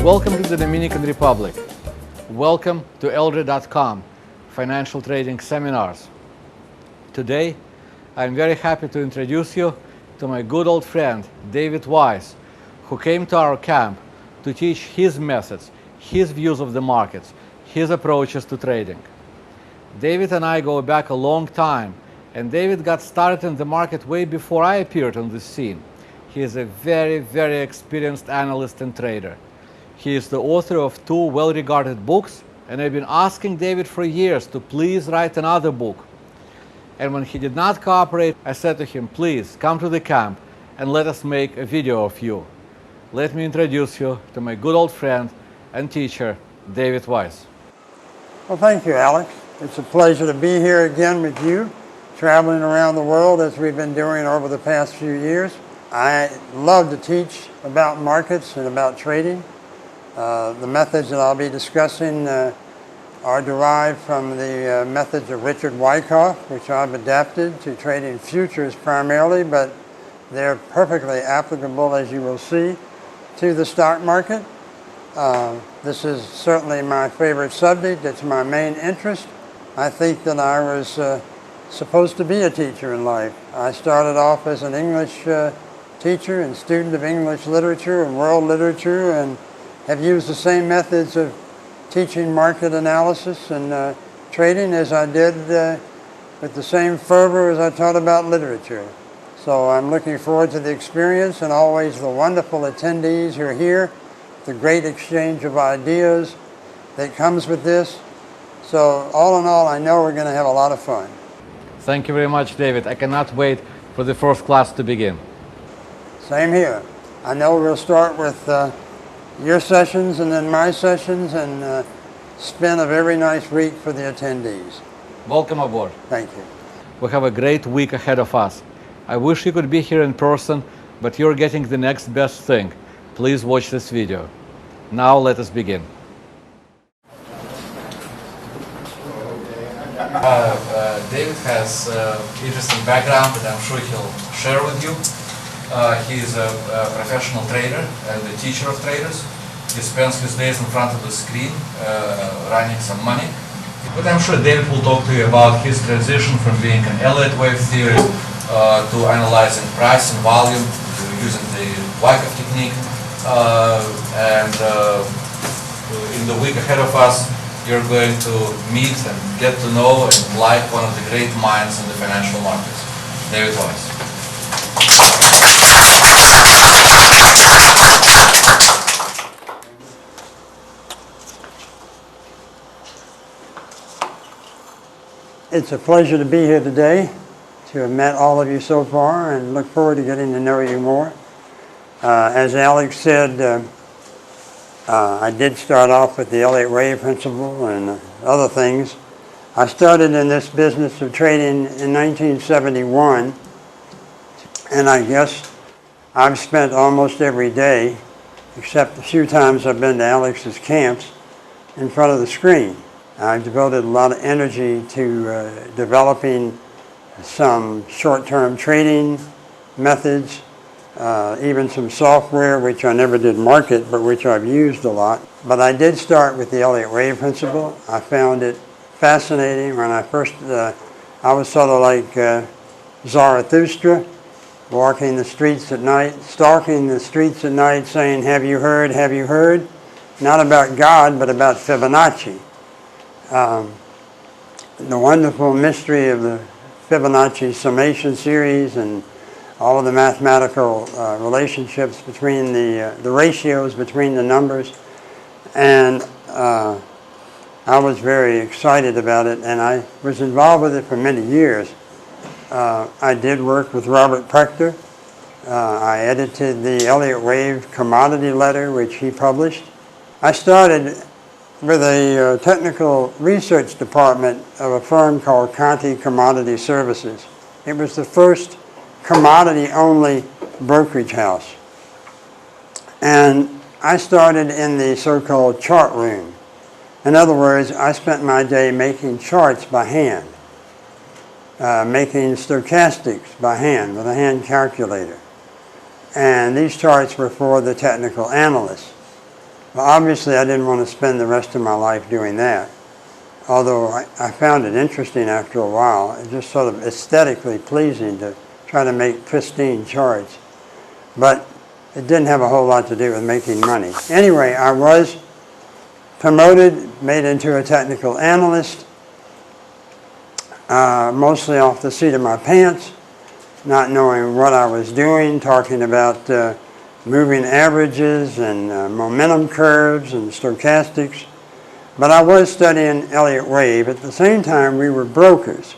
Welcome to the Dominican Republic. Welcome to Eldred.com Financial Trading Seminars. Today, I'm very happy to introduce you to my good old friend, David Weis, who came to our camp to teach his methods, his views of the markets, his approaches to trading. David and I go back a long time, and David got started in the market way before I appeared on the scene. He is a very, very experienced analyst and trader. He is the author of 2 well-regarded books, and I've been asking David for years to please write another book. And when he did not cooperate, I said to him, please come to the camp and let us make a video of you. Let me introduce you to my good old friend and teacher, David Weis. Well, thank you, Alex. It's a pleasure to be here again with you, traveling around the world as we've been doing over the past few years. I love to teach about markets and about trading. The methods that I'll be discussing are derived from the methods of Richard Wyckoff, which I've adapted to trading futures primarily, but they're perfectly applicable, as you will see, to the stock market. This is certainly my favorite subject. It's my main interest. I think that I was supposed to be a teacher in life. I started off as an English teacher and student of English literature and world literature, and have used the same methods of teaching market analysis and trading as I did with the same fervor as I taught about literature. So I'm looking forward to the experience and always the wonderful attendees who are here, the great exchange of ideas that comes with this. So all in all, I know we're going to have a lot of fun. Thank you very much, David. I cannot wait for the first class to begin. Same here. I know we'll start with your sessions and then my sessions, and spin a very nice week for the attendees. Welcome aboard. Thank you. We have a great week ahead of us. I wish you could be here in person, but you're getting the next best thing. Please watch this video. Now let us begin. David has interesting background that I'm sure he'll share with you. He is a professional trader and a teacher of traders. He spends his days in front of the screen running some money. But I'm sure David will talk to you about his transition from being an Elliott wave theorist to analyzing price and volume using the Wyckoff technique. In the week ahead of us, you're going to meet and get to know and like one of the great minds in the financial markets, David Weis. It's a pleasure to be here today, to have met all of you so far, and look forward to getting to know you more. As Alex said, I did start off with the Elliott wave principle and other things. I started in this business of trading in 1971, and I guess I've spent almost every day, except a few times I've been to Alex's camps, in front of the screen. I've devoted a lot of energy to developing some short-term trading methods, even some software which I never did market, but which I've used a lot. But I did start with the Elliott wave principle. I found it fascinating when I first, I was sort of like Zarathustra, walking the streets at night, stalking the streets at night, saying, have you heard, have you heard? Not about God, but about Fibonacci. The wonderful mystery of the Fibonacci summation series and all of the mathematical relationships between the ratios between the numbers. And I was very excited about it, and I was involved with it for many years. I did work with Robert Prechter. I edited the Elliott wave commodity letter, which he published. I started with a technical research department of a firm called Conti Commodity Services. It was the first commodity-only brokerage house. And I started in the so-called chart room. In other words, I spent my day making charts by hand, making stochastics by hand with a hand calculator. And these charts were for the technical analysts. Well, obviously I didn't want to spend the rest of my life doing that. Although I found it interesting after a while. It's just sort of aesthetically pleasing to try to make pristine charts. But it didn't have a whole lot to do with making money. Anyway, I was promoted, made into a technical analyst, mostly off the seat of my pants, not knowing what I was doing, talking about moving averages and momentum curves and stochastics. But I was studying Elliott Wave. At the same time, we were brokers.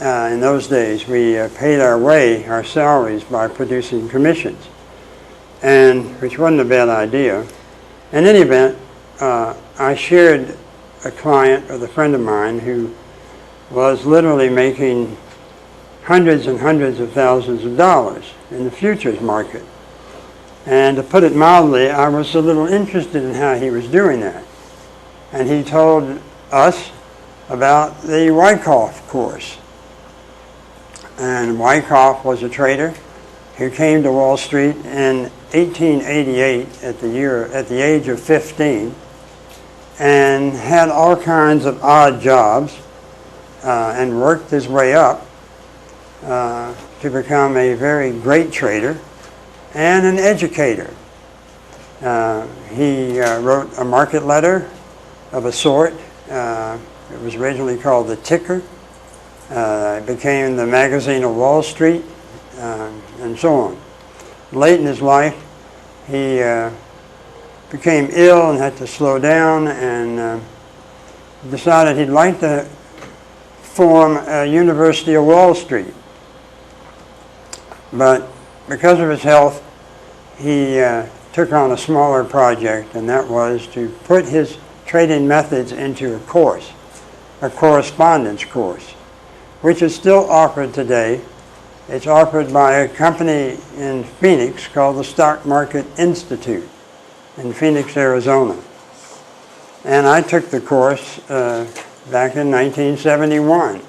In those days, we paid our way, our salaries, by producing commissions, which wasn't a bad idea. In any event, I shared a client with a friend of mine who was literally making hundreds and hundreds of thousands of dollars in the futures market. And to put it mildly, I was a little interested in how he was doing that. And he told us about the Wyckoff course. And Wyckoff was a trader who came to Wall Street in 1888 at the age of 15 and had all kinds of odd jobs and worked his way up to become a very great trader and an educator. He wrote a market letter of a sort. It was originally called The Ticker. It became the Magazine of Wall Street, and so on. Late in his life, he became ill and had to slow down and decided he'd like to form a University of Wall Street. But because of his health, he took on a smaller project, and that was to put his trading methods into a course, a correspondence course, which is still offered today. It's offered by a company in Phoenix called the Stock Market Institute in Phoenix, Arizona. And I took the course back in 1971.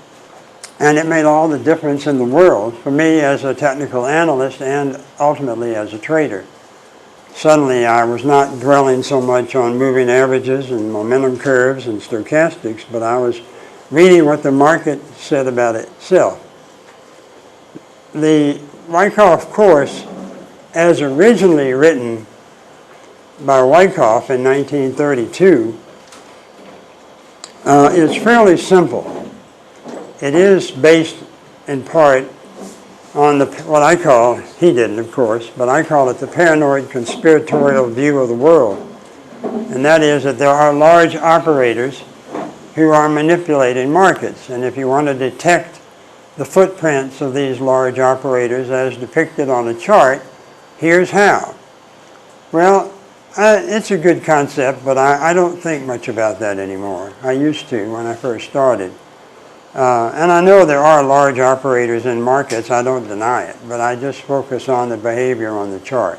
And it made all the difference in the world for me as a technical analyst and ultimately as a trader. Suddenly I was not dwelling so much on moving averages and momentum curves and stochastics, but I was reading what the market said about itself. The Wyckoff course, as originally written by Wyckoff in 1932, is fairly simple. It is based in part on what I call, he didn't of course, but I call it the paranoid conspiratorial view of the world. And that is that there are large operators who are manipulating markets. And if you want to detect the footprints of these large operators as depicted on a chart, here's how. Well, it's a good concept, but I don't think much about that anymore. I used to when I first started. And I know there are large operators in markets, I don't deny it, but I just focus on the behavior on the chart.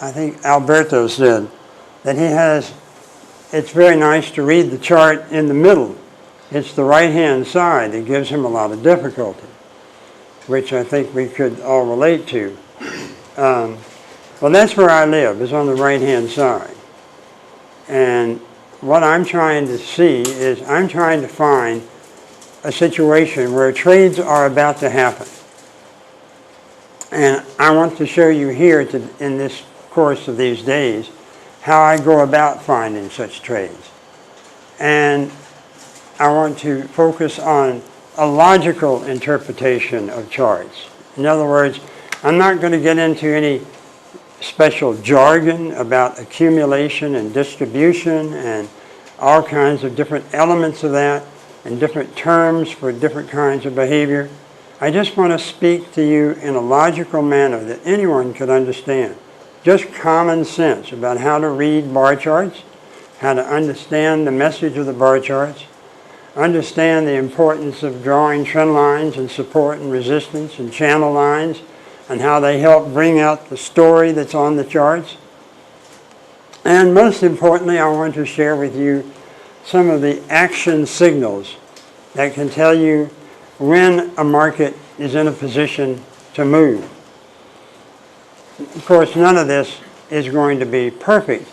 I think Alberto said that it's very nice to read the chart in the middle. It's the right-hand side that gives him a lot of difficulty, which I think we could all relate to. Well, that's where I live, is on the right-hand side. And what I'm trying to see is I'm trying to find a situation where trades are about to happen. And I want to show you here in this course of these days how I go about finding such trades. And I want to focus on a logical interpretation of charts. In other words, I'm not going to get into any special jargon about accumulation and distribution and all kinds of different elements of that and different terms for different kinds of behavior. I just want to speak to you in a logical manner that anyone could understand. Just common sense about how to read bar charts, how to understand the message of the bar charts, understand the importance of drawing trend lines and support and resistance and channel lines, and how they help bring out the story that's on the charts. And most importantly, I want to share with you some of the action signals that can tell you when a market is in a position to move. Of course, none of this is going to be perfect,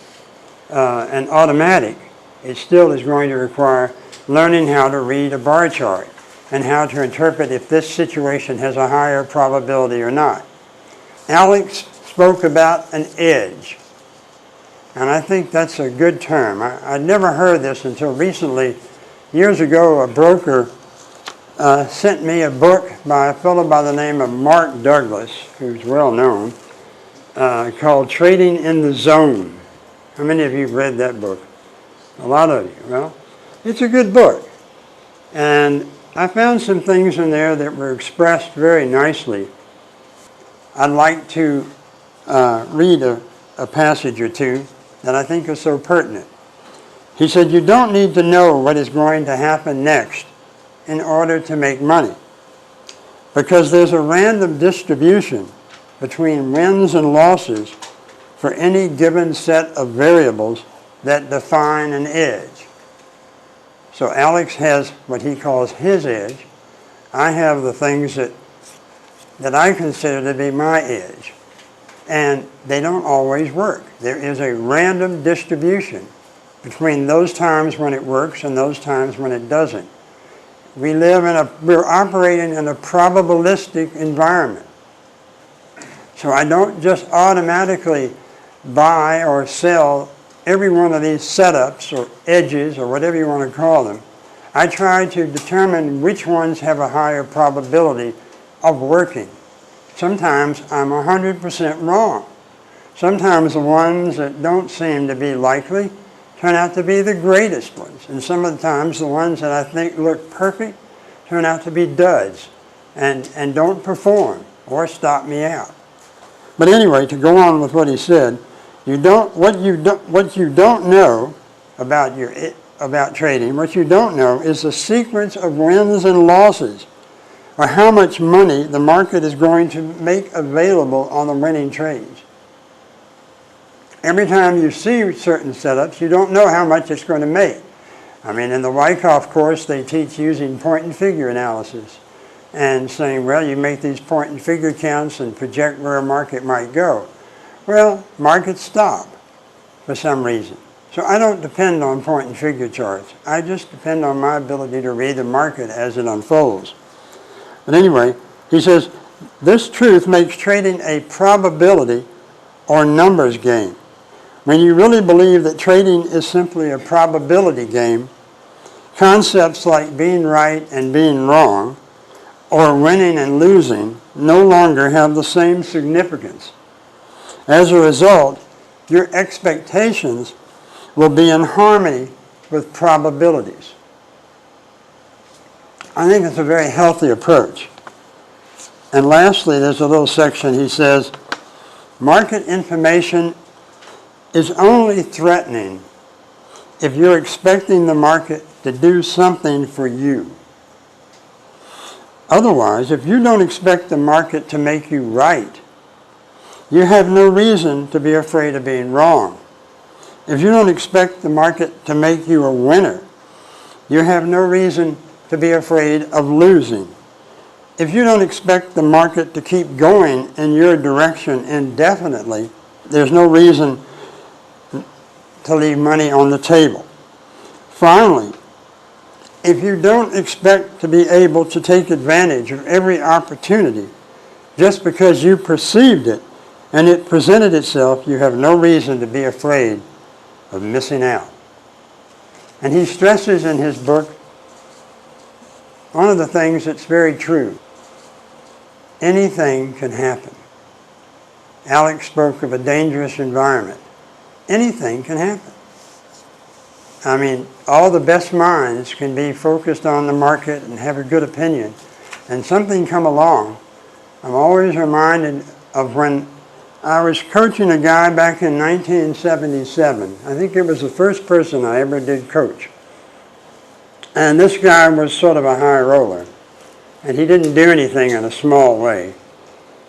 and automatic, it still is going to require learning how to read a bar chart and how to interpret if this situation has a higher probability or not. Alex spoke about an edge, and I think that's a good term. I'd never heard this until recently. Years ago, a broker sent me a book by a fellow by the name of Mark Douglas, who's well known, called Trading in the Zone. How many of you have read that book? A lot of you. Well, it's a good book. And I found some things in there that were expressed very nicely. I'd like to read a passage or two that I think are so pertinent. He said, you don't need to know what is going to happen next in order to make money, because there's a random distribution between wins and losses for any given set of variables that define an edge. So Alex has what he calls his edge. I have the things that I consider to be my edge. And they don't always work. There is a random distribution between those times when it works and those times when it doesn't. We're operating in a probabilistic environment. So I don't just automatically buy or sell every one of these setups or edges or whatever you want to call them. I try to determine which ones have a higher probability of working. Sometimes I'm 100% wrong. Sometimes the ones that don't seem to be likely turn out to be the greatest ones. And some of the times the ones that I think look perfect turn out to be duds and don't perform or stop me out. But anyway, to go on with what he said, what you don't know about trading, what you don't know is the sequence of wins and losses, or how much money the market is going to make available on the winning trades. Every time you see certain setups, you don't know how much it's going to make. I mean, in the Wyckoff course, they teach using point and figure analysis and saying, well, you make these point and figure counts and project where a market might go. Well, markets stop for some reason. So I don't depend on point and figure charts. I just depend on my ability to read the market as it unfolds. But anyway, he says, this truth makes trading a probability or numbers game. When you really believe that trading is simply a probability game, concepts like being right and being wrong, or winning and losing, no longer have the same significance. As a result, your expectations will be in harmony with probabilities. I think it's a very healthy approach. And lastly, there's a little section, he says, market information is only threatening if you're expecting the market to do something for you. Otherwise, if you don't expect the market to make you right, you have no reason to be afraid of being wrong. If you don't expect the market to make you a winner, you have no reason to be afraid of losing. If you don't expect the market to keep going in your direction indefinitely, there's no reason to leave money on the table. Finally, if you don't expect to be able to take advantage of every opportunity just because you perceived it and it presented itself, you have no reason to be afraid of missing out. And he stresses in his book one of the things that's very true. Anything can happen. Alex spoke of a dangerous environment. Anything can happen. I mean, all the best minds can be focused on the market and have a good opinion, and something come along. I'm always reminded of when I was coaching a guy back in 1977. I think it was the first person I ever did coach. And this guy was sort of a high roller, and he didn't do anything in a small way.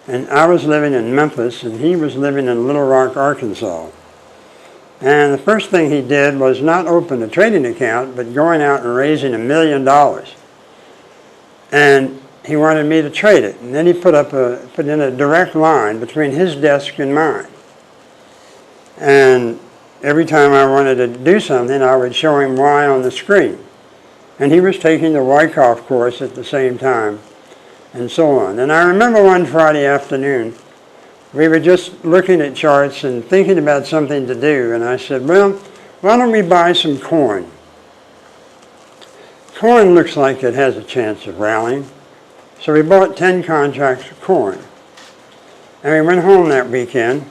And I was living in Memphis, and he was living in Little Rock, Arkansas. And the first thing he did was not open a trading account, but going out and raising $1 million. And he wanted me to trade it. And then he put in a direct line between his desk and mine. And every time I wanted to do something, I would show him why on the screen. And he was taking the Wyckoff course at the same time, and so on. And I remember one Friday afternoon, we were just looking at charts and thinking about something to do, and I said, well, why don't we buy some corn? Corn looks like it has a chance of rallying. So we bought 10 contracts of corn. And we went home that weekend,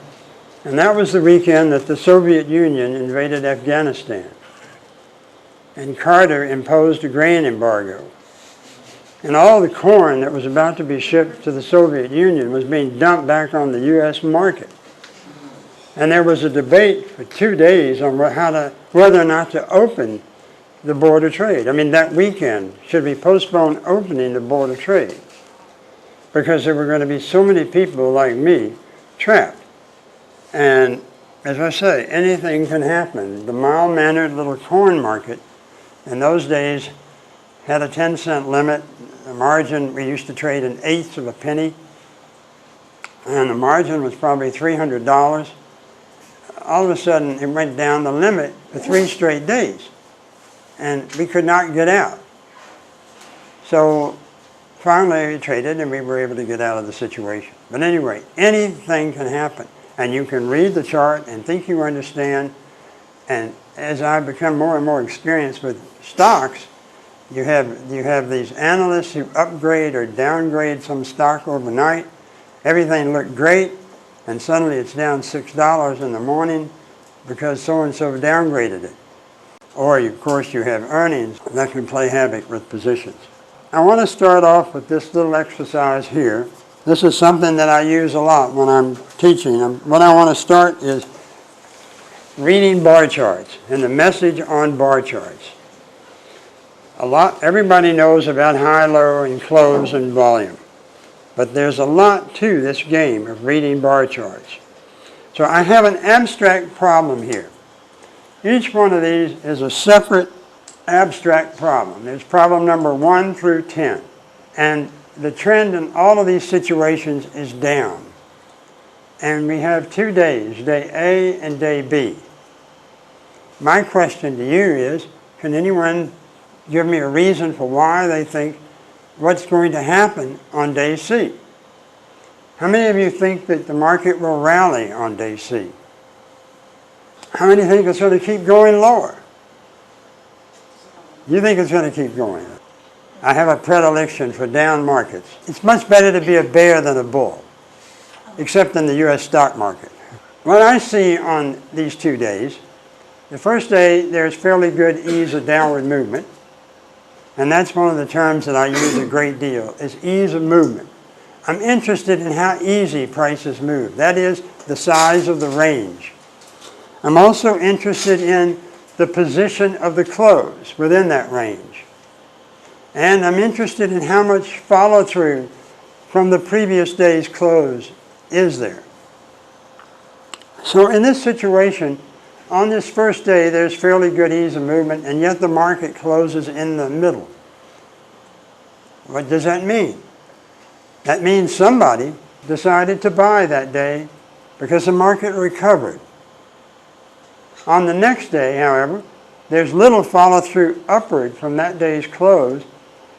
and that was the weekend that the Soviet Union invaded Afghanistan. And Carter imposed a grain embargo. And all the corn that was about to be shipped to the Soviet Union was being dumped back on the U.S. market. And there was a debate for 2 days on whether or not to open the Board of Trade. I mean, that weekend, should we postpone opening the Board of Trade? Because there were going to be so many people like me trapped. And as I say, anything can happen. The mild-mannered little corn market in those days had a 10-cent limit. The margin, we used to trade an eighth of a penny. And the margin was probably $300. All of a sudden, it went down the limit for 3 straight days. And we could not get out. So finally we traded and we were able to get out of the situation. But anyway, anything can happen. And you can read the chart and think you understand. And as I become more and more experienced with stocks, you have these analysts who upgrade or downgrade some stock overnight. Everything looked great, and suddenly it's down $6 in the morning because so-and-so downgraded it. Or, of course, you have earnings that can play havoc with positions. I want to start off with this little exercise here. This is something that I use a lot when I'm teaching. What I want to start is reading bar charts and the message on bar charts. Everybody knows about high, low, and close and volume. But there's a lot to this game of reading bar charts. So I have an abstract problem here. Each one of these is a separate abstract problem. There's problem number 1 through 10. And the trend in all of these situations is down. And we have 2 days, day A and day B. My question to you is, can anyone give me a reason for why they think what's going to happen on day C? How many of you think that the market will rally on day C? How many think it's going to keep going lower? You think it's going to keep going? I have a predilection for down markets. It's much better to be a bear than a bull, except in the U.S. stock market. What I see on these 2 days, the first day there's fairly good ease of downward movement, and that's one of the terms that I use a great deal, is ease of movement. I'm interested in how easy prices move. That is, the size of the range. I'm also interested in the position of the close within that range. And I'm interested in how much follow-through from the previous day's close is there. So in this situation, on this first day, there's fairly good ease of movement, and yet the market closes in the middle. What does that mean? That means somebody decided to buy that day because the market recovered. On the next day, however, there's little follow-through upward from that day's close,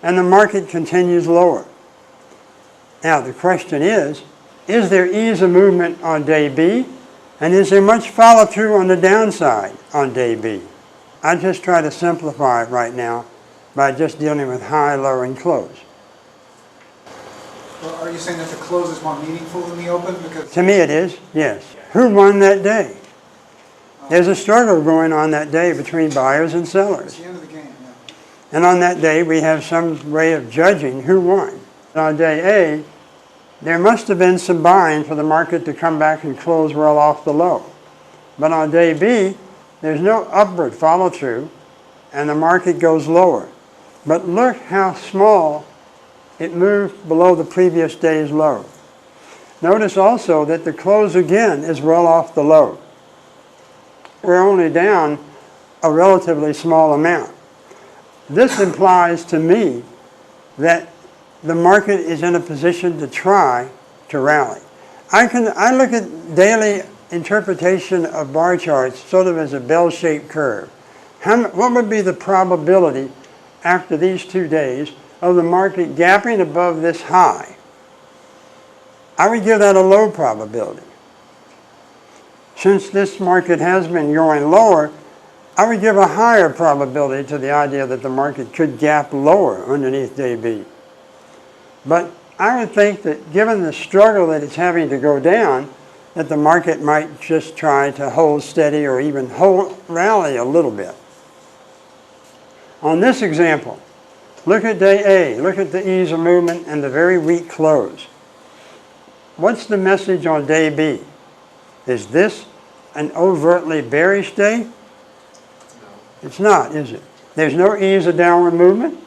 and the market continues lower. Now, the question is there ease of movement on day B? And is there much follow-through on the downside on day B? I just try to simplify it right now by just dealing with high, low, and close. Well, are you saying that the close is more meaningful than the open? Because to me it is, yes. Who won that day? There's a struggle going on that day between buyers and sellers. It's the end of the game, yeah. And on that day, we have some way of judging who won. On day A, there must have been some buying for the market to come back and close well off the low. But on day B, there's no upward follow-through, and the market goes lower. But look how small it moved below the previous day's low. Notice also that the close again is well off the low. We're only down a relatively small amount. This implies to me that the market is in a position to try to rally. I look at daily interpretation of bar charts sort of as a bell-shaped curve. What would be the probability after these 2 days of the market gapping above this high? I would give that a low probability. Since this market has been going lower, I would give a higher probability to the idea that the market could gap lower underneath day B. But I would think that given the struggle that it's having to go down, that the market might just try to hold steady or even rally a little bit. On this example, look at day A, look at the ease of movement and the very weak close. What's the message on day B? Is this an overtly bearish day? No. It's not, is it? There's no ease of downward movement.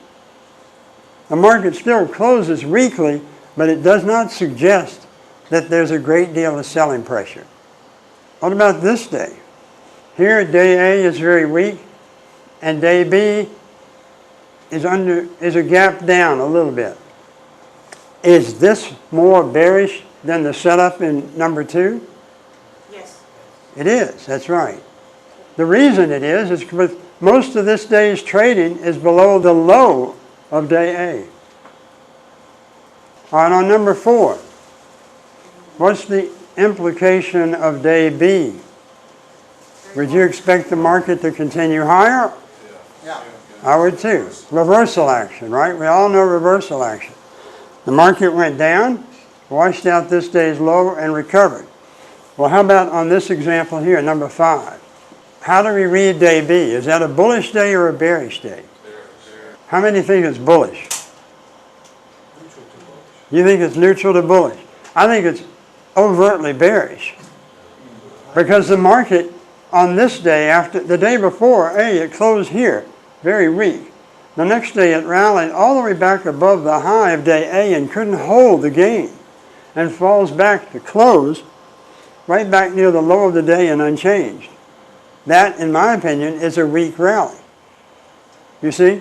The market still closes weakly, but it does not suggest that there's a great deal of selling pressure. What about this day? Here, day A is very weak, and day B is a gap down a little bit. Is this more bearish than the setup in number 2? Yes. It is, that's right. The reason it is because most of this day's trading is below the low of day A. All right, on number 4, what's the implication of day B? Would you expect the market to continue higher? Yeah. I would too. Reversal action, right? We all know reversal action. The market went down, washed out this day's low, and recovered. Well, how about on this example here, number 5? How do we read day B? Is that a bullish day or a bearish day? How many think it's bullish? You think it's neutral to bullish? I think it's overtly bearish. Because the market on this day, after the day before, it closed here, very weak. The next day it rallied all the way back above the high of day A and couldn't hold the gain, and falls back to close right back near the low of the day and unchanged. That, in my opinion, is a weak rally. You see?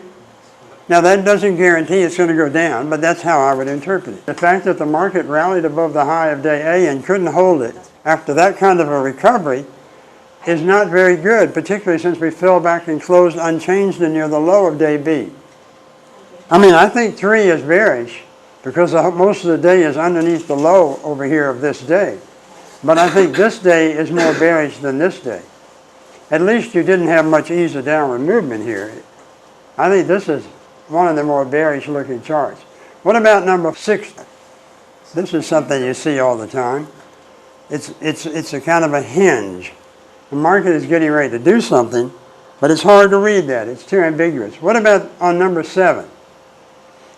Now that doesn't guarantee it's going to go down, but that's how I would interpret it. The fact that the market rallied above the high of day A and couldn't hold it after that kind of a recovery is not very good, particularly since we fell back and closed unchanged and near the low of day B. I mean, I think 3 is bearish because most of the day is underneath the low over here of this day. But I think this day is more bearish than this day. At least you didn't have much ease of downward movement here. I think this is one of the more bearish looking charts. What about number 6? This is something you see all the time. It's a kind of a hinge. The market is getting ready to do something, but it's hard to read that. It's too ambiguous. What about on number 7?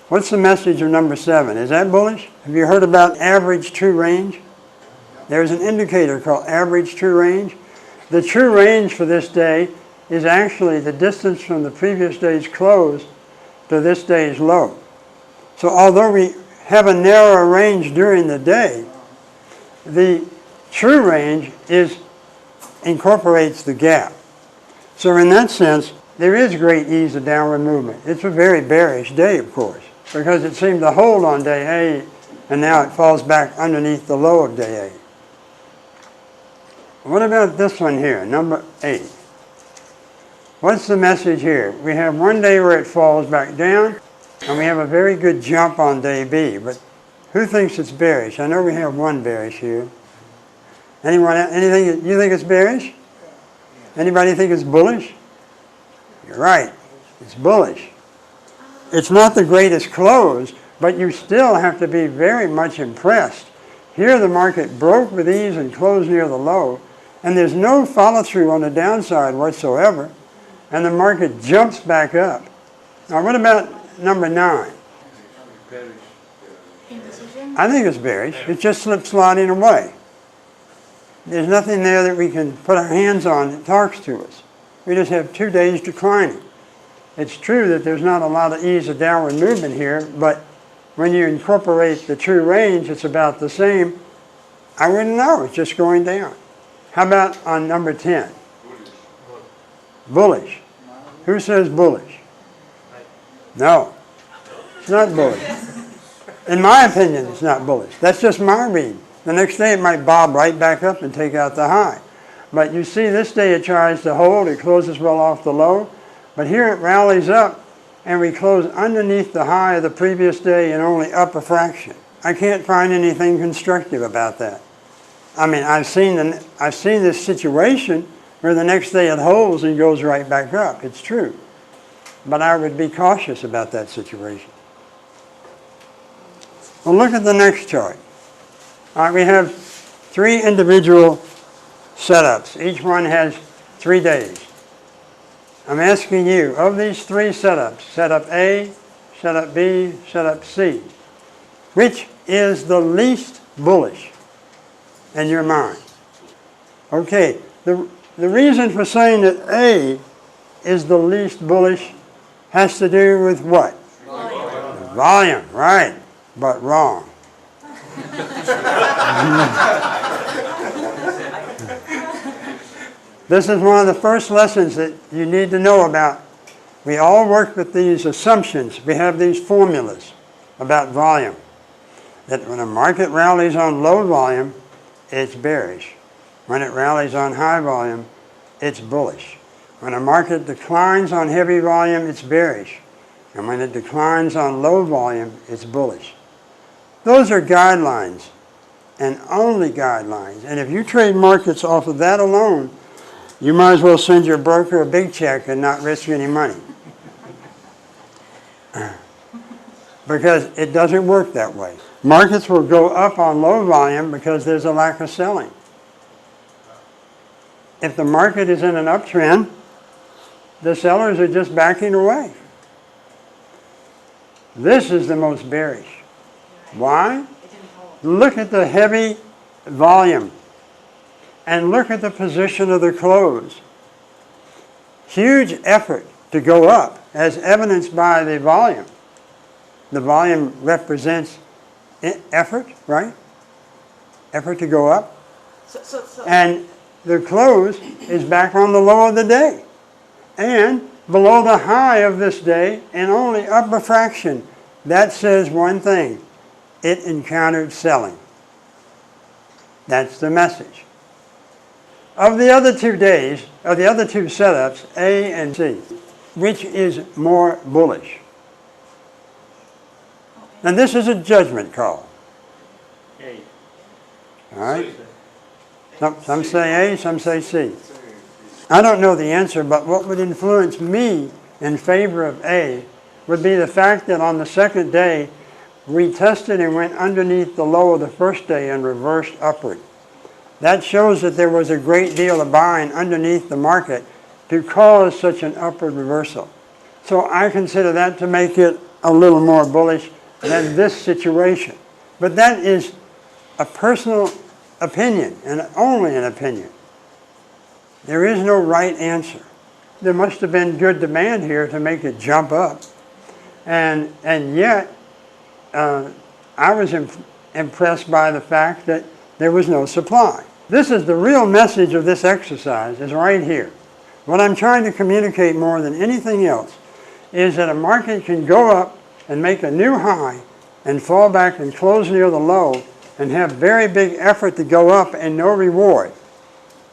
What's the message of number 7? Is that bullish? Have you heard about average true range? There's an indicator called average true range. The true range for this day is actually the distance from the previous day's close to this day's low. So although we have a narrower range during the day, the true range incorporates the gap. So in that sense, there is great ease of downward movement. It's a very bearish day, of course, because it seemed to hold on day A, and now it falls back underneath the low of day A. What about this one here, number 8? What's the message here? We have one day where it falls back down, and we have a very good jump on day B, but who thinks it's bearish? I know we have one bearish here. Anyone, anything, you think it's bearish? Anybody think it's bullish? You're right, it's bullish. It's not the greatest close, but you still have to be very much impressed. Here the market broke with ease and closed near the low, and there's no follow-through on the downside whatsoever, and the market jumps back up. Now what about number 9? I think it's bearish. It's just slip-sliding away. There's nothing there that we can put our hands on that talks to us. We just have 2 days declining. It's true that there's not a lot of ease of downward movement here, but when you incorporate the true range, it's about the same. I wouldn't know. It's just going down. How about on number 10? Bullish. Who says bullish? No. It's not bullish. In my opinion, it's not bullish. That's just my read. The next day it might bob right back up and take out the high. But you see this day it tries to hold, it closes well off the low, but here it rallies up and we close underneath the high of the previous day and only up a fraction. I can't find anything constructive about that. I mean, I've seen this situation where the next day it holds and goes right back up. It's true. But I would be cautious about that situation. Well, look at the next chart. All right, we have 3 individual setups. Each one has 3 days. I'm asking you, of these 3 setups, setup A, setup B, setup C, which is the least bullish in your mind? Okay, the reason for saying that A is the least bullish has to do with what? Volume. Volume, right, but wrong. This is one of the first lessons that you need to know about. We all work with these assumptions. We have these formulas about volume. That when a market rallies on low volume, it's bearish. When it rallies on high volume, it's bullish. When a market declines on heavy volume, it's bearish. And when it declines on low volume, it's bullish. Those are guidelines, and only guidelines. And if you trade markets off of that alone, you might as well send your broker a big check and not risk any money. Because it doesn't work that way. Markets will go up on low volume because there's a lack of selling. If the market is in an uptrend, the sellers are just backing away. This is the most bearish. Why? Look at the heavy volume and look at the position of the close. Huge effort to go up, as evidenced by the volume. The volume represents effort, right? Effort to go up. And the close is back on the low of the day and below the high of this day and only up a fraction. That says one thing: it encountered selling. That's the message. Of the other 2 days, of the other 2 setups, A and C, which is more bullish? And this is a judgment call. A. All right? Some say A, some say C. I don't know the answer, but what would influence me in favor of A would be the fact that on the second day, we tested and went underneath the low of the first day and reversed upward. That shows that there was a great deal of buying underneath the market to cause such an upward reversal. So I consider that to make it a little more bullish than this situation. But that is a personal opinion, and only an opinion. There is no right answer. There must have been good demand here to make it jump up. And yet, I was impressed by the fact that there was no supply. This is the real message of this exercise, is right here. What I'm trying to communicate more than anything else is that a market can go up and make a new high and fall back and close near the low and have very big effort to go up and no reward.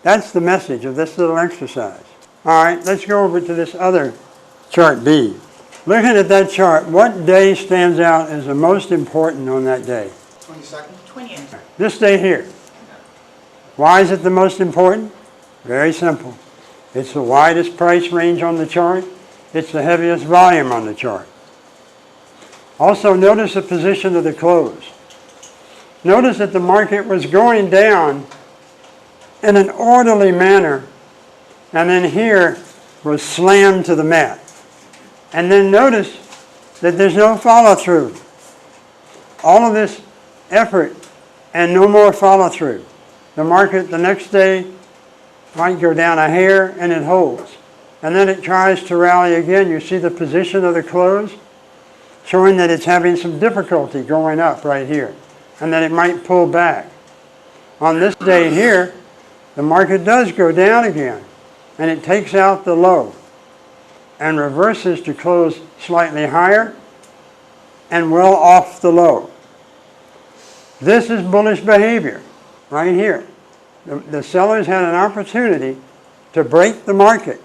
That's the message of this little exercise. All right, let's go over to this other chart B. Looking at that chart, what day stands out as the most important on that day? 22nd? 20th. This day here. Why is it the most important? Very simple. It's the widest price range on the chart. It's the heaviest volume on the chart. Also, notice the position of the close. Notice that the market was going down in an orderly manner, and then here was slammed to the mat. And then notice that there's no follow-through. All of this effort and no more follow-through. The market the next day might go down a hair and it holds. And then it tries to rally again. You see the position of the close, showing that it's having some difficulty going up right here, and that it might pull back. On this day here, the market does go down again, and it takes out the low and reverses to close slightly higher and well off the low. This is bullish behavior right here. The sellers had an opportunity to break the market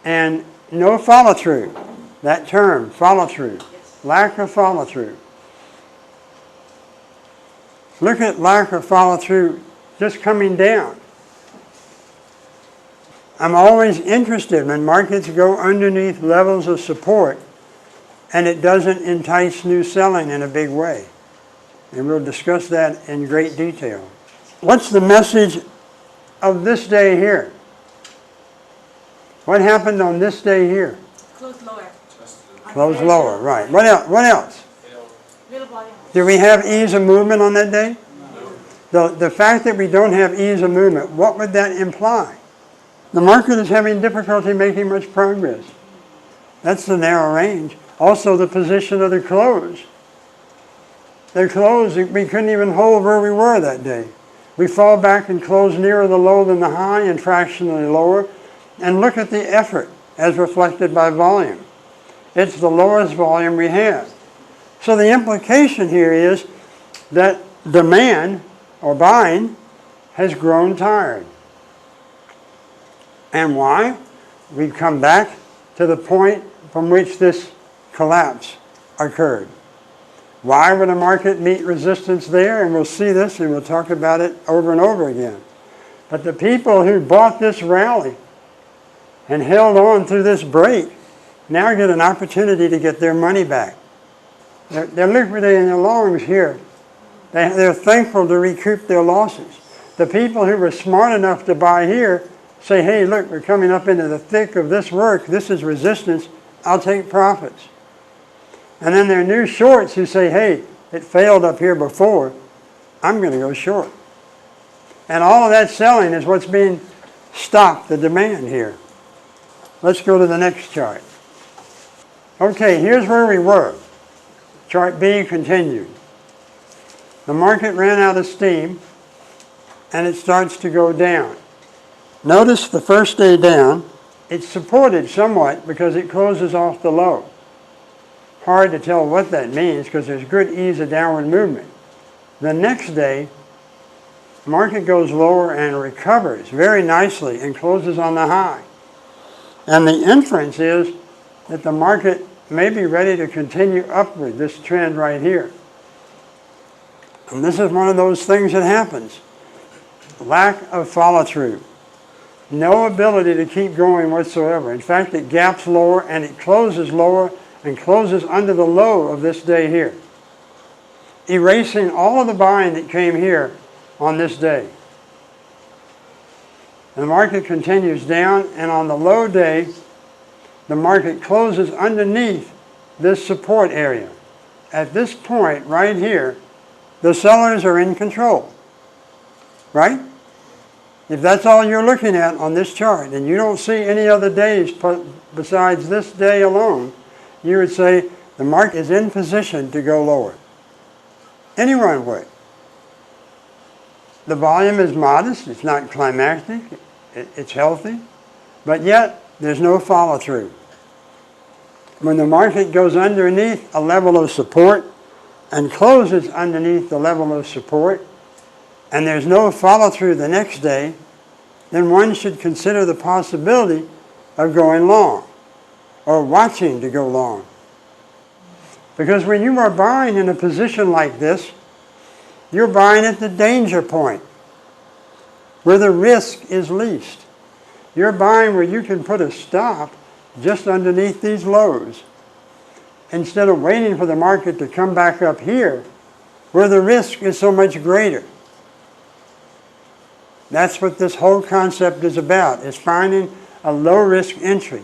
and no follow-through. That term, follow-through, lack of follow-through. Look at lack of follow-through just coming down. I'm always interested when markets go underneath levels of support and it doesn't entice new selling in a big way. And we'll discuss that in great detail. What's the message of this day here? What happened on this day here? Close lower. Close lower, right. What else? What else? Little volume. Do we have ease of movement on that day? The fact that we don't have ease of movement, what would that imply? The market is having difficulty making much progress. That's the narrow range. Also the position of the close. The close, we couldn't even hold where we were that day. We fall back and close nearer the low than the high and fractionally lower. And look at the effort as reflected by volume. It's the lowest volume we have. So the implication here is that demand or buying has grown tired. And why? We've come back to the point from which this collapse occurred. Why would a market meet resistance there? And we'll see this and we'll talk about it over and over again. But the people who bought this rally and held on through this break now get an opportunity to get their money back. They're liquidating their longs here. They're thankful to recoup their losses. The people who were smart enough to buy here say, hey, look, we're coming up into the thick of this work. This is resistance. I'll take profits. And then there are new shorts who say, hey, it failed up here before. I'm going to go short. And all of that selling is what's being stopped, the demand here. Let's go to the next chart. Okay, here's where we were. Chart B continued. The market ran out of steam and it starts to go down. Notice the first day down, it's supported somewhat because it closes off the low. Hard to tell what that means because there's good ease of downward movement. The next day, the market goes lower and recovers very nicely and closes on the high. And the inference is that the market may be ready to continue upward, this trend right here. And this is one of those things that happens. Lack of follow-through. No ability to keep going whatsoever. In fact, it gaps lower and it closes lower and closes under the low of this day here, erasing all of the buying that came here on this day. And the market continues down, and on the low day, the market closes underneath this support area. At this point right here, the sellers are in control, right? If that's all you're looking at on this chart, and you don't see any other days besides this day alone, you would say the market is in position to go lower. Anyone would. The volume is modest, it's not climactic, it's healthy, but yet there's no follow-through. When the market goes underneath a level of support and closes underneath the level of support, and there's no follow-through the next day, then one should consider the possibility of going long or watching to go long. Because when you are buying in a position like this, you're buying at the danger point where the risk is least. You're buying where you can put a stop just underneath these lows instead of waiting for the market to come back up here where the risk is so much greater. That's what this whole concept is about, is finding a low-risk entry.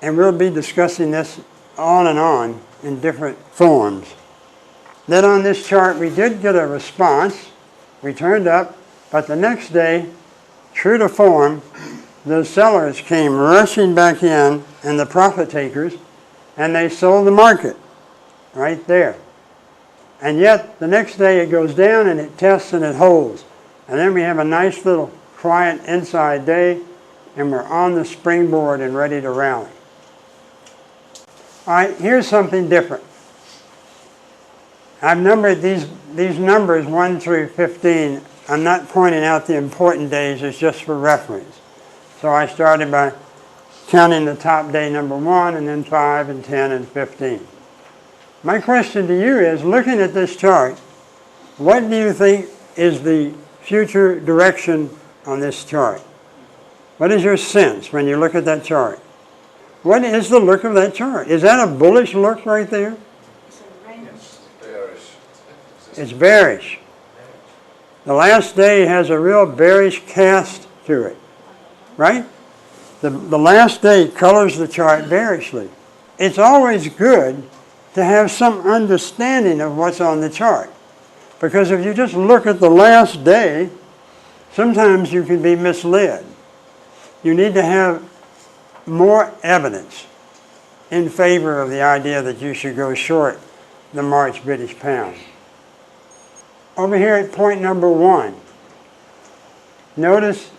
And we'll be discussing this on and on in different forms. Then on this chart, we did get a response. We turned up, but the next day, true to form, the sellers came rushing back in, and the profit takers, and they sold the market right there. And yet, the next day it goes down and it tests and it holds. And then we have a nice little quiet inside day, and we're on the springboard and ready to rally. All right, here's something different. I've numbered these numbers 1 through 15. I'm not pointing out the important days, it's just for reference. So I started by counting the top day number 1, and then 5 and 10 and 15. My question to you is, looking at this chart, what do you think is the future direction on this chart? What is your sense when you look at that chart? What is the look of that chart? Is that a bullish look right there? It's a range. It's bearish. The last day has a real bearish cast to it, right? The last day colors the chart bearishly. It's always good to have some understanding of what's on the chart. Because if you just look at the last day, sometimes you can be misled. You need to have more evidence in favor of the idea that you should go short the March British pound. Over here at point number 1, notice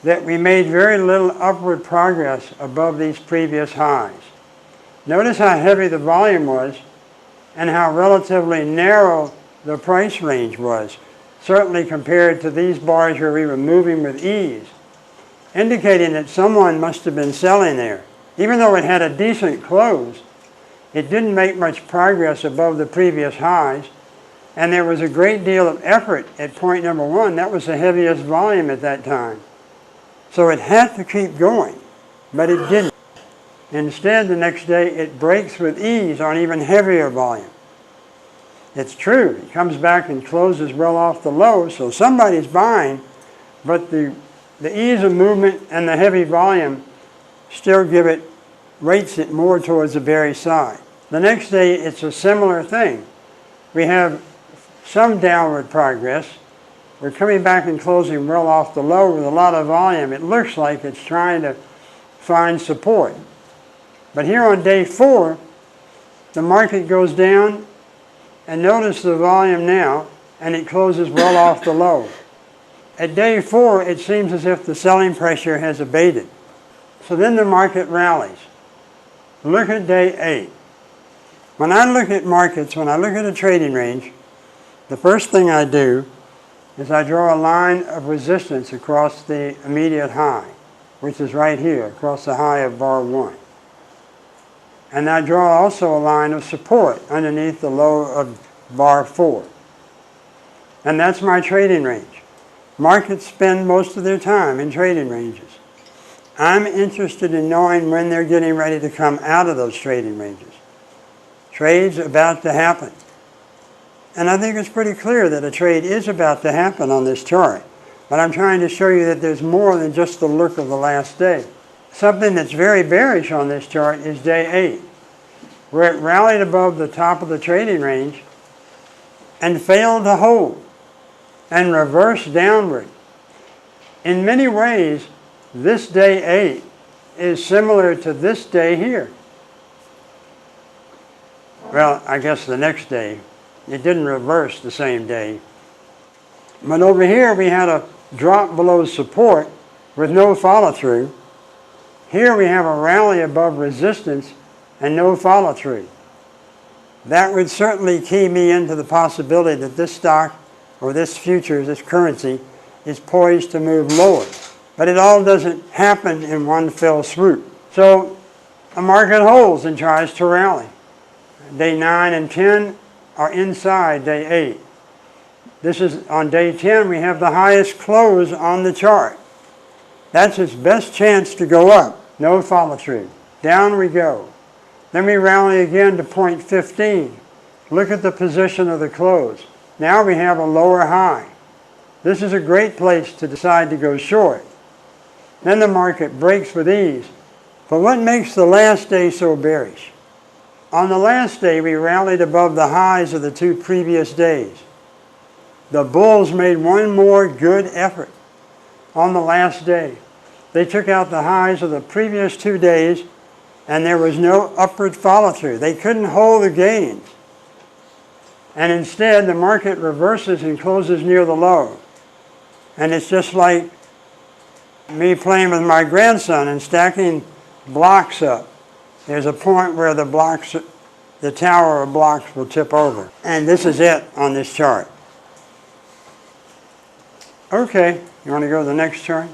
that we made very little upward progress above these previous highs. Notice how heavy the volume was and how relatively narrow the price range was, certainly compared to these bars where we were moving with ease, indicating that someone must have been selling there. Even though it had a decent close, it didn't make much progress above the previous highs, and there was a great deal of effort at point number 1. That was the heaviest volume at that time. So it had to keep going, but it didn't. Instead, the next day, it breaks with ease on even heavier volume. It's true, it comes back and closes well off the low, so somebody's buying, but the ease of movement and the heavy volume still rates it more towards the bearish side. The next day, it's a similar thing. We have some downward progress. We're coming back and closing well off the low with a lot of volume. It looks like it's trying to find support. But here on day 4, the market goes down, and notice the volume now, and it closes well off the low. At day 4, it seems as if the selling pressure has abated. So then the market rallies. Look at day 8. When I look at markets, when I look at a trading range, the first thing I do is I draw a line of resistance across the immediate high, which is right here, across the high of bar 1. And I draw also a line of support underneath the low of bar 4. And that's my trading range. Markets spend most of their time in trading ranges. I'm interested in knowing when they're getting ready to come out of those trading ranges. Trade's about to happen. And I think it's pretty clear that a trade is about to happen on this chart. But I'm trying to show you that there's more than just the look of the last day. Something that's very bearish on this chart is day 8, where it rallied above the top of the trading range and failed to hold and reversed downward. In many ways, this day 8 is similar to this day here. Well, I guess the next day. It didn't reverse the same day. But over here we had a drop below support with no follow-through. Here we have a rally above resistance and no follow-through. That would certainly key me into the possibility that this stock or this future, this currency, is poised to move lower. But it all doesn't happen in one fell swoop. So a market holds and tries to rally. Day 9 and 10 are inside day 8. This is on day 10, we have the highest close on the chart. That's its best chance to go up. No follow through. Down we go. Then we rally again to point 15. Look at the position of the close. Now we have a lower high. This is a great place to decide to go short. Then the market breaks with ease. But what makes the last day so bearish? On the last day, we rallied above the highs of the 2 previous days. The bulls made one more good effort on the last day. They took out the highs of the previous 2 days, and there was no upward follow-through. They couldn't hold the gains. And instead, the market reverses and closes near the low. And it's just like me playing with my grandson and stacking blocks up. There's a point where the blocks the tower of blocks will tip over. And this is it on this chart. Okay, you want to go to the next chart?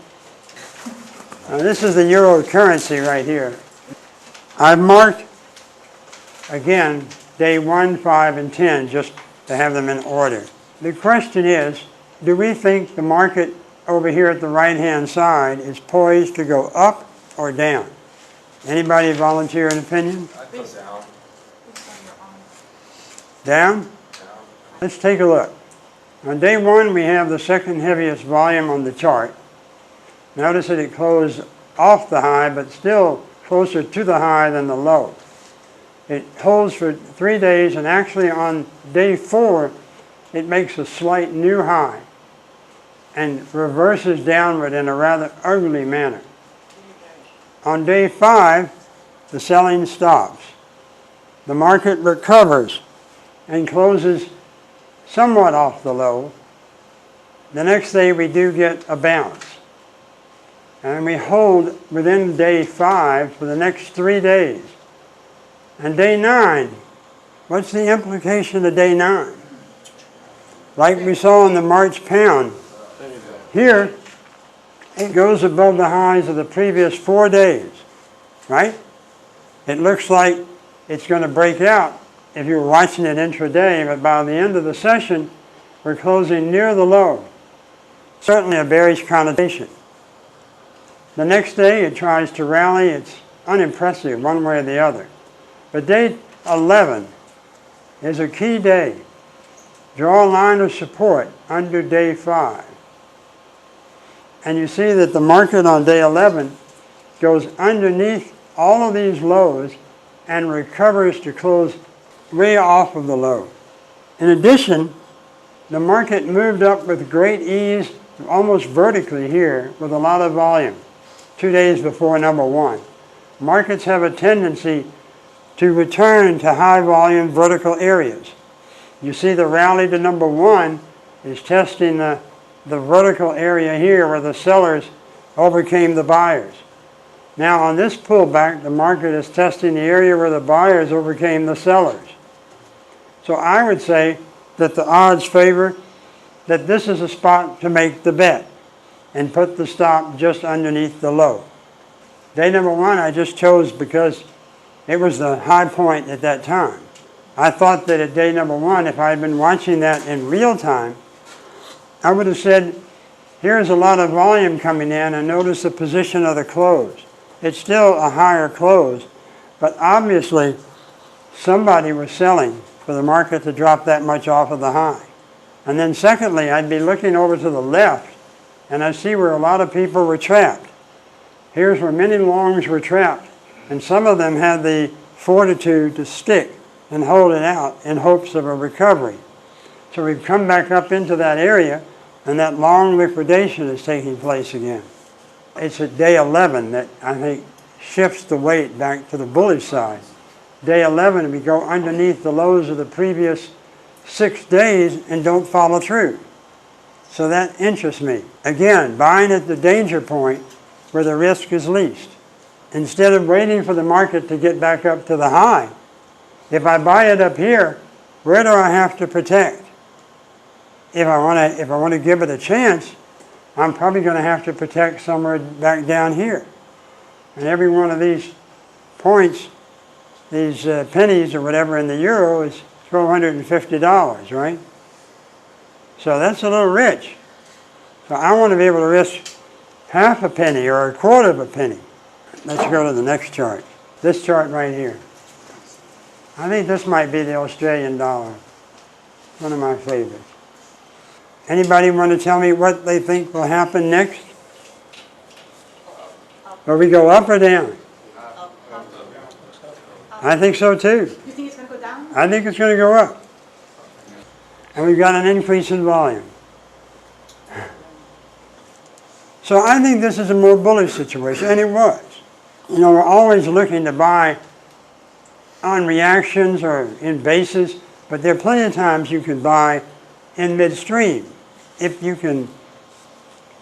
Now this is the euro currency right here. I've marked, again, day 1, 5, and 10, just to have them in order. The question is, do we think the market over here at the right-hand side is poised to go up or down? Anybody volunteer an opinion? I'd put down. Down? Let's take a look. On day 1, we have the second heaviest volume on the chart. Notice that it closed off the high, but still closer to the high than the low. It holds for 3 days, and actually on day 4, it makes a slight new high and reverses downward in a rather ugly manner. On day 5, the selling stops. The market recovers and closes somewhat off the low. The next day we do get a bounce. And we hold within day 5 for the next 3 days. And day 9, what's the implication of day 9? Like we saw in the March pound, here it goes above the highs of the previous 4 days, right? It looks like it's going to break out if you're watching it intraday, but by the end of the session, we're closing near the low. Certainly a bearish connotation. The next day it tries to rally. It's unimpressive one way or the other. But day 11 is a key day. Draw a line of support under day 5. And you see that the market on day 11 goes underneath all of these lows and recovers to close way off of the low. In addition, the market moved up with great ease, almost vertically here, with a lot of volume, 2 days before number 1. Markets have a tendency to return to high volume vertical areas. You see the rally to number 1 is testing the vertical area here where the sellers overcame the buyers. Now on this pullback, the market is testing the area where the buyers overcame the sellers. So I would say that the odds favor that this is a spot to make the bet and put the stop just underneath the low. Day number 1 I just chose because it was the high point at that time. I thought that at day number 1, if I had been watching that in real time, I would have said, here's a lot of volume coming in, and notice the position of the close. It's still a higher close, but obviously somebody was selling for the market to drop that much off of the high. And then secondly, I'd be looking over to the left, and I see where a lot of people were trapped. Here's where many longs were trapped, and some of them had the fortitude to stick and hold it out in hopes of a recovery. So we've come back up into that area, and that long liquidation is taking place again. It's at day 11 that I think shifts the weight back to the bullish side. Day 11, we go underneath the lows of the previous 6 days and don't follow through. So that interests me. Again, buying at the danger point where the risk is least. Instead of waiting for the market to get back up to the high, if I buy it up here, where do I have to protect? If I want to give it a chance, I'm probably going to have to protect somewhere back down here. And every one of these points, these pennies or whatever in the euro is $1,250, right? So that's a little rich. So I want to be able to risk half a penny or a quarter of a penny. Let's go to the next chart. This chart right here. I think this might be the Australian dollar. One of my favorites. Anybody want to tell me what they think will happen next? Will we go up or down? I think so too. You think it's going to go down? I think it's going to go up. And we've got an increase in volume. So I think this is a more bullish situation, and it was. You know, we're always looking to buy on reactions or in basis, but there are plenty of times you can buy in midstream if you can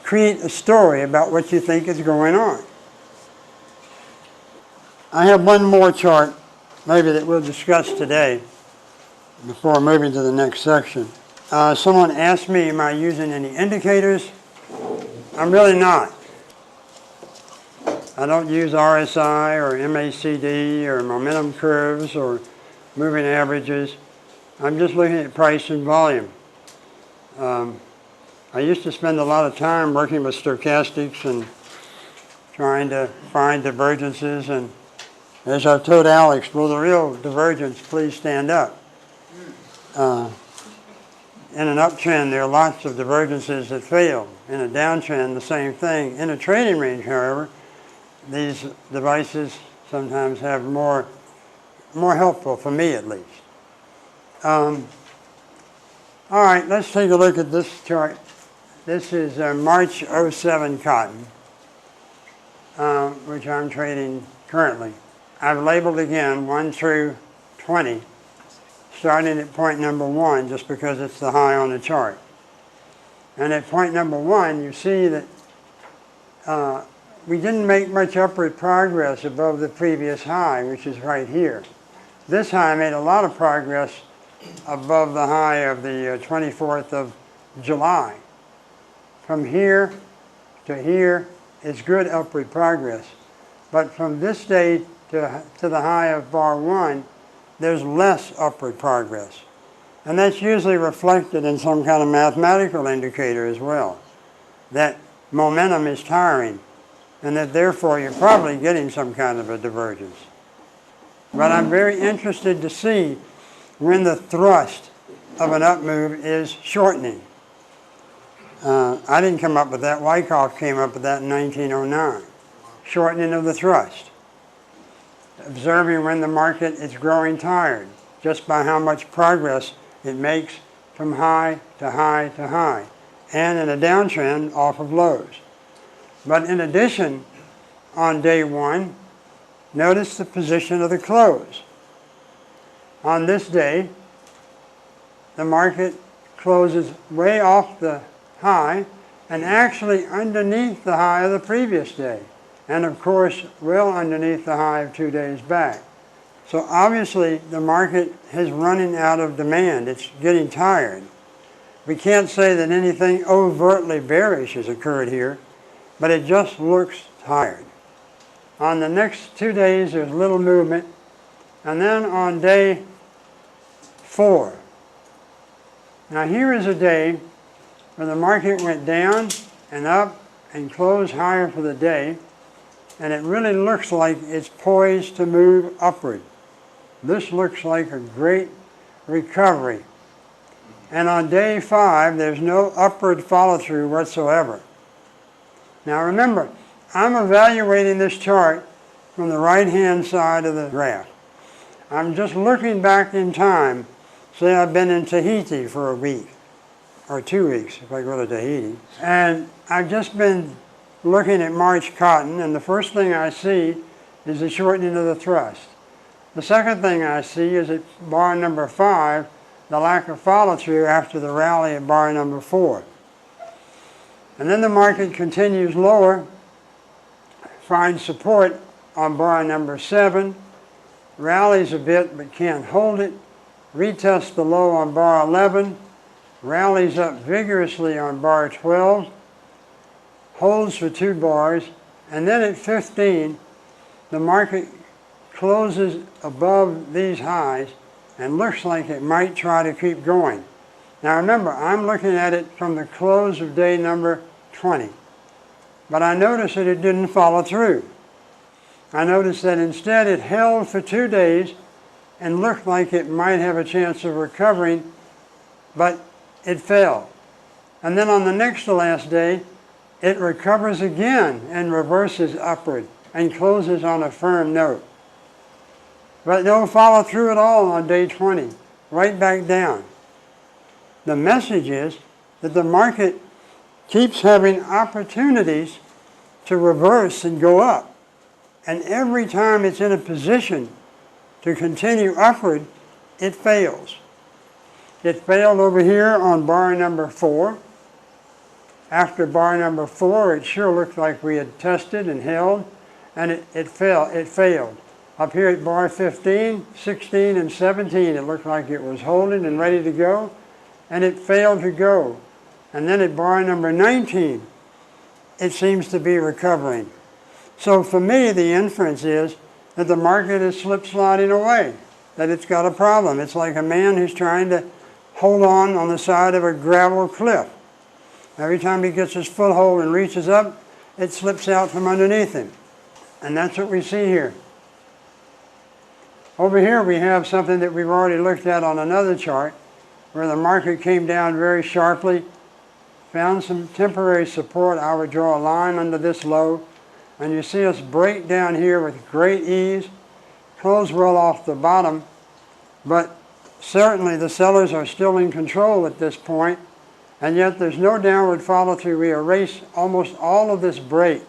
create a story about what you think is going on. I have one more chart maybe that we'll discuss today before moving to the next section. Someone asked me, am I using any indicators? I'm really not. I don't use RSI or MACD or momentum curves or moving averages. I'm just looking at price and volume. I used to spend a lot of time working with stochastics and trying to find divergences, and as I've told Alex, will the real divergence please stand up? In an uptrend, there are lots of divergences that fail. In a downtrend, the same thing. In a trading range, however, these devices sometimes have more helpful, for me at least. All right, let's take a look at this chart. This is March 07 cotton, which I'm trading currently. I've labeled again 1 through 20, starting at point number 1, just because it's the high on the chart. And at point number 1, you see that we didn't make much upward progress above the previous high, which is right here. This high made a lot of progress above the high of the 24th of July. From here to here is good upward progress. But from this day to the high of bar 1, there's less upward progress. And that's usually reflected in some kind of mathematical indicator as well, that momentum is tiring, and that therefore you're probably getting some kind of a divergence. But I'm very interested to see when the thrust of an up move is shortening. I didn't come up with that. Wyckoff came up with that in 1909. Shortening of the thrust. Observing when the market is growing tired, just by how much progress it makes from high to high to high, and in a downtrend off of lows. But in addition, on day 1, notice the position of the close. On this day, the market closes way off the high and actually underneath the high of the previous day. And of course, well underneath the high of 2 days back. So obviously, the market is running out of demand. It's getting tired. We can't say that anything overtly bearish has occurred here, but it just looks tired. On the next 2 days, there's little movement. And then on day 4. Now here is a day where the market went down and up and closed higher for the day. And it really looks like it's poised to move upward. This looks like a great recovery. And on day 5, there's no upward follow-through whatsoever. Now remember, I'm evaluating this chart from the right-hand side of the graph. I'm just looking back in time. Say I've been in Tahiti for a week, or 2 weeks if I go to Tahiti. And I've just been looking at March cotton, and the first thing I see is the shortening of the thrust. The second thing I see is at bar number 5, the lack of follow-through after the rally at bar number 4. And then the market continues lower, finds support on bar number 7, rallies a bit but can't hold it, retests the low on bar 11, rallies up vigorously on bar 12, holds for 2 bars, and then at 15, the market closes above these highs and looks like it might try to keep going. Now remember, I'm looking at it from the close of day number 20, but I noticed that it didn't follow through. I noticed that instead it held for 2 days and looked like it might have a chance of recovering, but it fell. And then on the next to last day, it recovers again and reverses upward and closes on a firm note. But no follow through at all on day 20, right back down. The message is that the market keeps having opportunities to reverse and go up. And every time it's in a position to continue upward, it fails. It failed over here on bar number 4. After bar number 4, it sure looked like we had tested and held, and it failed. Up here at bar 15, 16, and 17, it looked like it was holding and ready to go, and it failed to go. And then at bar number 19, it seems to be recovering. So for me, the inference is that the market is slip-sliding away, that it's got a problem. It's like a man who's trying to hold on the side of a gravel cliff. Every time he gets his foothold and reaches up, it slips out from underneath him. And that's what we see here. Over here we have something that we've already looked at on another chart, where the market came down very sharply, found some temporary support. I would draw a line under this low, and you see us break down here with great ease, close well off the bottom, but certainly the sellers are still in control at this point, and yet there's no downward follow through. We erase almost all of this break.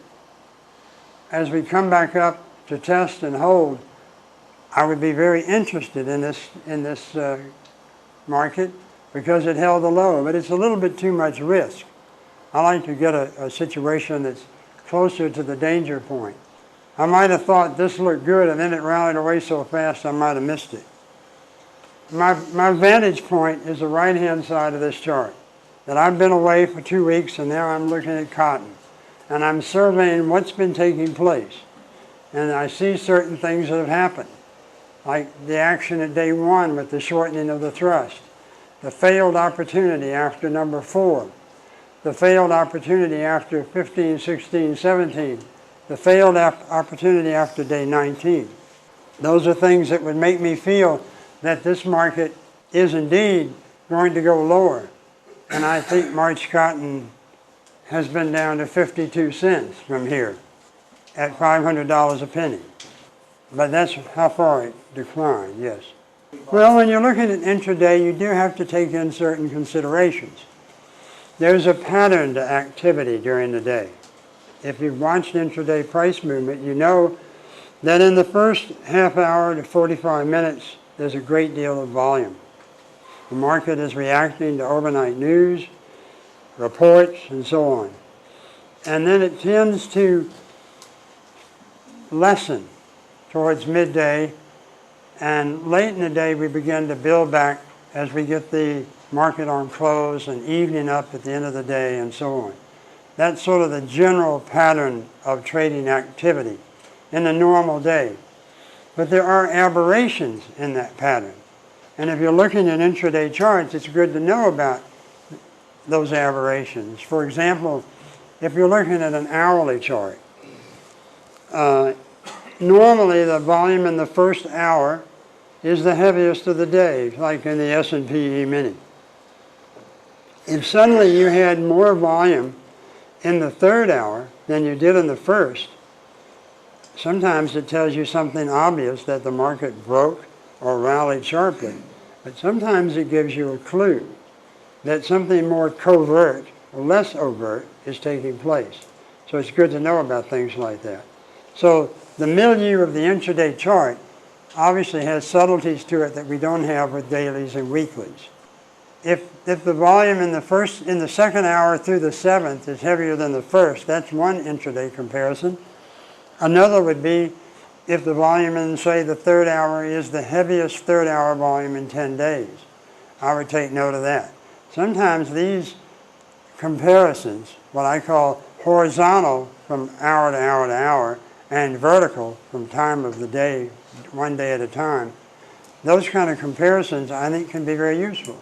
As we come back up to test and hold, I would be very interested in this market because it held the low, but it's a little bit too much risk. I like to get a situation that's closer to the danger point. I might have thought this looked good and then it rallied away so fast I might have missed it. My vantage point is the right-hand side of this chart. That I've been away for 2 weeks and now I'm looking at cotton. And I'm surveying what's been taking place. And I see certain things that have happened. Like the action at day 1 with the shortening of the thrust. The failed opportunity after number 4. The failed opportunity after 15, 16, 17. The failed opportunity after day 19. Those are things that would make me feel that this market is indeed going to go lower. And I think March cotton has been down to 52 cents from here at $500 a penny. But that's how far it declined, yes. Well, when you're looking at intraday, you do have to take in certain considerations. There's a pattern to activity during the day. If you've watched intraday price movement, you know that in the first half hour to 45 minutes, there's a great deal of volume. The market is reacting to overnight news, reports, and so on. And then it tends to lessen towards midday, and late in the day we begin to build back as we get the market on close and evening up at the end of the day and so on. That's sort of the general pattern of trading activity in a normal day. But there are aberrations in that pattern. And if you're looking at intraday charts, it's good to know about those aberrations. For example, if you're looking at an hourly chart, normally the volume in the first hour is the heaviest of the day, like in the S&P E-mini. If suddenly you had more volume in the third hour than you did in the first, sometimes it tells you something obvious, that the market broke or rallied sharply. But sometimes it gives you a clue that something more covert or less overt is taking place. So it's good to know about things like that. So the milieu of the intraday chart obviously has subtleties to it that we don't have with dailies and weeklies. If the volume in the second hour through the seventh is heavier than the first, that's one intraday comparison. Another would be if the volume in, say, the third hour is the heaviest third hour volume in 10 days. I would take note of that. Sometimes these comparisons, what I call horizontal from hour to hour to hour, and vertical from time of the day, one day at a time, those kind of comparisons I think can be very useful.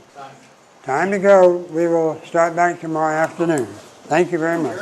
Time to go. We will start back tomorrow afternoon. Thank you very much.